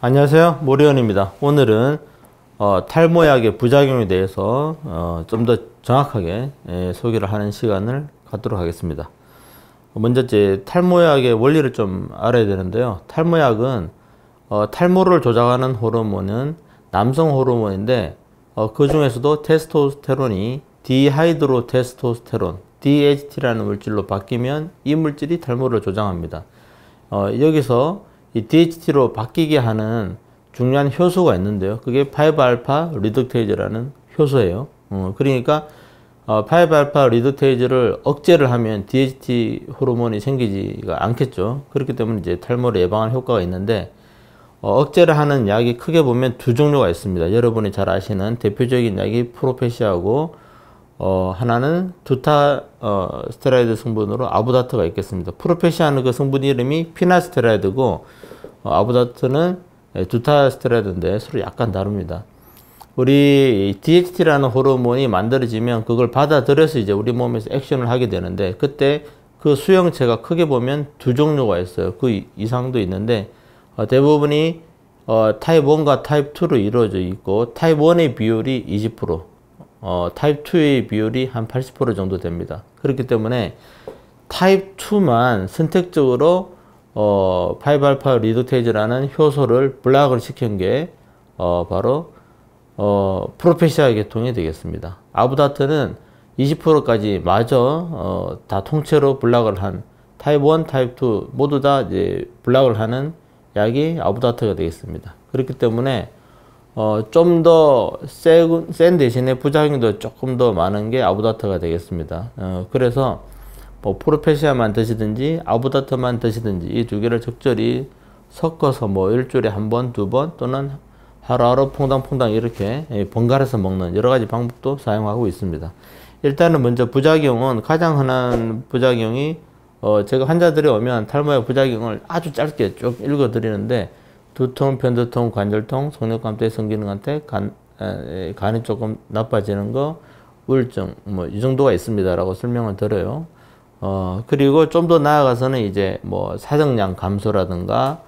안녕하세요, 모리언입니다. 오늘은 탈모약의 부작용에 대해서 좀 더 정확하게 소개를 하는 시간을 갖도록 하겠습니다. 먼저 이제 탈모약의 원리를 좀 알아야 되는데요. 탈모약은 탈모를 조작하는 호르몬은 남성 호르몬인데 그 중에서도 테스토스테론이 디하이드로 테스토스테론 DHT라는 물질로 바뀌면 이 물질이 탈모를 조장합니다. 여기서 이 DHT로 바뀌게 하는 중요한 효소가 있는데요. 그게 5알파 리덕테이즈라는 효소예요. 그러니까 5알파 리덕테이즈를 억제를 하면 DHT 호르몬이 생기지가 않겠죠. 그렇기 때문에 이제 탈모를 예방하는 효과가 있는데 억제를 하는 약이 크게 보면 두 종류가 있습니다. 여러분이 잘 아시는 대표적인 약이 프로페시아고 하나는 두타 스테라이드 성분으로 아부다트가 있겠습니다. 프로페시아는 그 성분 이름이 피나스테라이드고 아부다트는 두타 스테라이드인데 서로 약간 다릅니다. 우리 DHT라는 호르몬이 만들어지면 그걸 받아들여서 이제 우리 몸에서 액션을 하게 되는데 그때 그 수용체가 크게 보면 두 종류가 있어요. 그 이상도 있는데 대부분이 타입 1과 타입 2로 이루어져 있고 타입 1의 비율이 20%, 타입 2의 비율이 한 80% 정도 됩니다. 그렇기 때문에 타입 2만 선택적으로 5알파 리덕테이즈라는 효소를 블락을 시킨 게 바로 프로페시아 계통이 되겠습니다. 아부다트는 20%까지 마저 다 통째로 블락을 한 타입 1, 타입 2 모두 다 이제 블락을 하는 약이 아부다트가 되겠습니다. 그렇기 때문에 좀 더 센 대신에 부작용도 조금 더 많은 게 아부다트가 되겠습니다. 그래서 뭐 프로페시아만 드시든지 아부다트만 드시든지 이 두 개를 적절히 섞어서 뭐 일주일에 한 번, 두 번 또는 하루하루 퐁당퐁당 이렇게 번갈아서 먹는 여러 가지 방법도 사용하고 있습니다. 일단은 먼저 부작용은 가장 흔한 부작용이 제가 환자들이 오면 탈모약 부작용을 아주 짧게 쭉 읽어 드리는데 두통, 편두통, 관절통, 속력감퇴, 성기능감퇴, 간이 조금 나빠지는 거, 우울증 뭐 이 정도가 있습니다라고 설명을 드려요. 그리고 좀 더 나아가서는 이제 뭐 사정량 감소라든가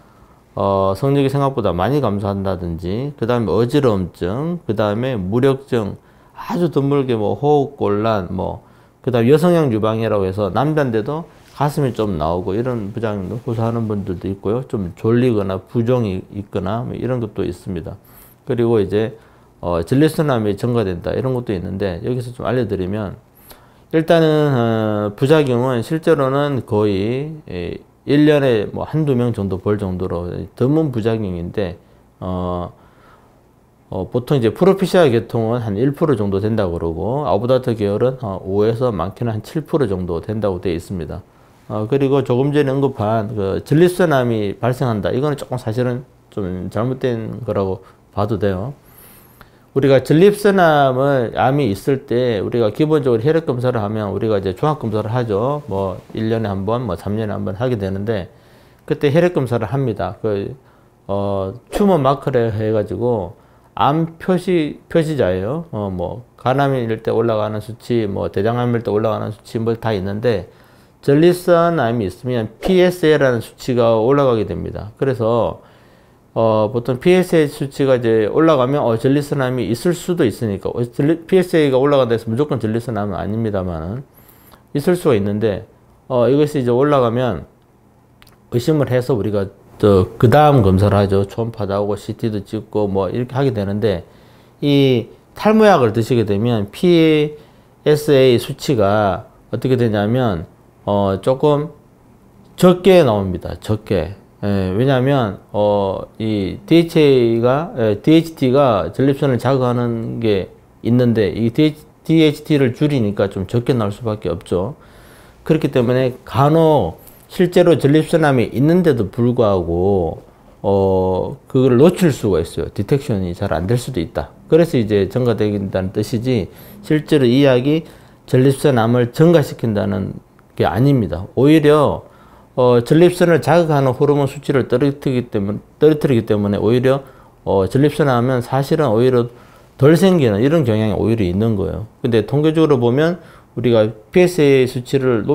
성욕이 생각보다 많이 감소한다든지 그 다음에 어지러움증, 그 다음에 무력증, 아주 드물게 뭐 호흡곤란, 뭐 그 다음 여성향 유방이라고 해서 남자인데도 가슴이 좀 나오고 이런 부작용도 호소하는 분들도 있고요. 좀 졸리거나 부종이 있거나 뭐 이런 것도 있습니다. 그리고 이제 전립선암이 증가된다 이런 것도 있는데 여기서 좀 알려드리면 일단은 부작용은 실제로는 거의 1년에 뭐 한두 명 정도 볼 정도로 드문 부작용인데 보통 이제 프로페시아 계통은 한 1% 정도 된다고 그러고 아부다트 계열은 5에서 많게는 한 7% 정도 된다고 되어 있습니다. 그리고 조금 전에 언급한 그 전립선암이 발생한다. 이거는 조금 사실은 좀 잘못된 거라고 봐도 돼요. 우리가 전립선암이 있을 때 우리가 기본적으로 혈액 검사를 하면 우리가 이제 종합 검사를 하죠. 뭐 1년에 한 번, 뭐 3년에 한 번 하게 되는데 그때 혈액 검사를 합니다. 그 튜머 마커를 해가지고 암 표시자예요. 뭐 간암일 때 올라가는 수치, 뭐 대장암일 때 올라가는 수치 뭐 다 있는데 전립선암이 있으면 PSA라는 수치가 올라가게 됩니다. 그래서 보통 PSA 수치가 이제 올라가면 전립선암이 있을 수도 있으니까 PSA가 올라간다 해서 무조건 전립선암은 아닙니다만은 있을 수가 있는데 이것이 이제 올라가면 의심을 해서 우리가 그 다음 검사를 하죠. 초음파도 하고 CT도 찍고 뭐 이렇게 하게 되는데 이 탈모약을 드시게 되면 PSA 수치가 어떻게 되냐면 조금 적게 나옵니다. 적게. 왜냐하면 이 DHT가 전립선을 자극하는 게 있는데 이 DHT를 줄이니까 좀 적게 나올 수밖에 없죠. 그렇기 때문에 간혹 실제로 전립선암이 있는데도 불구하고 그걸 놓칠 수가 있어요. 디텍션이 잘 안 될 수도 있다. 그래서 이제 증가된다는 뜻이지 실제로 이 약이 전립선암을 증가시킨다는 게 아닙니다. 오히려 전립선을 자극하는 호르몬 수치를 떨어뜨리기 때문에 오히려 전립선암은 사실은 오히려 덜 생기는 이런 경향이 오히려 있는 거예요. 근데 통계적으로 보면 우리가 PSA 수치를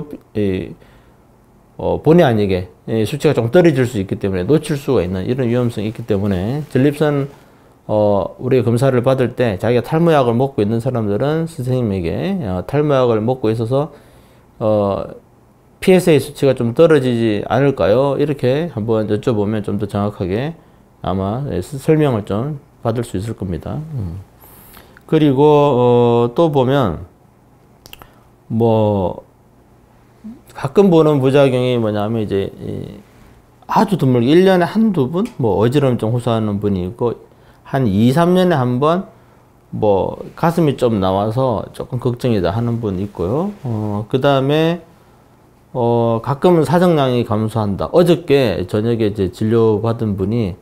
본의 아니게 수치가 좀 떨어질 수 있기 때문에 놓칠 수가 있는 이런 위험성이 있기 때문에 전립선 우리 검사를 받을 때 자기가 탈모약을 먹고 있는 사람들은 선생님에게 탈모약을 먹고 있어서 PSA 수치가 좀 떨어지지 않을까요? 이렇게 한번 여쭤보면 좀 더 정확하게 아마 설명을 좀 받을 수 있을 겁니다. 그리고 또 보면 뭐 가끔 보는 부작용이 뭐냐면 이제 아주 드물게 1년에 한두 분 뭐 어지럼증 호소하는 분이 있고 한 2, 3년에 한 번 뭐 가슴이 좀 나와서 조금 걱정이다 하는 분 있고요. 그 다음에 가끔은 사정량이 감소한다. 어저께 저녁에 이제 진료받은 분이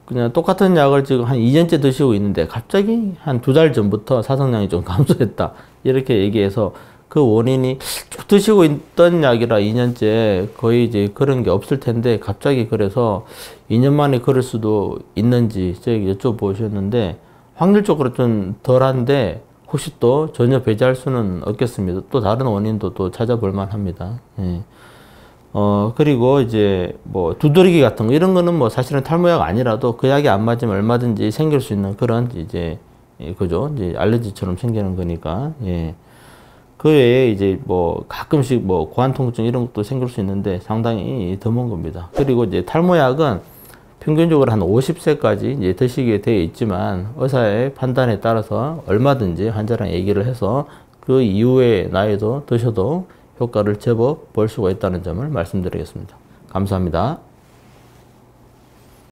그냥 똑같은 약을 지금 한 2년째 드시고 있는데 갑자기 한 2달 전부터 사정량이 좀 감소했다. 이렇게 얘기해서 그 원인이 쭉 드시고 있던 약이라 2년째 거의 이제 그런 게 없을 텐데 갑자기 그래서 2년 만에 그럴 수도 있는지 저에게 여쭤보셨는데 확률적으로 좀 덜한데 혹시 또 전혀 배제할 수는 없겠습니다. 또 다른 원인도 또 찾아볼 만합니다. 예. 그리고 이제 뭐 두드러기 같은 거 이런 거는 뭐 사실은 탈모약 아니라도 그 약이 안 맞으면 얼마든지 생길 수 있는 그런 이제 그죠? 이제 알레르기처럼 생기는 거니까. 예. 그 외에 이제 뭐 가끔씩 뭐 고환 통증 이런 것도 생길 수 있는데 상당히 드문 겁니다. 그리고 이제 탈모약은 평균적으로 한 50세까지 이제 드시게 되어 있지만 의사의 판단에 따라서 얼마든지 환자랑 얘기를 해서 그 이후의 나이도 드셔도 효과를 제법 볼 수가 있다는 점을 말씀드리겠습니다. 감사합니다.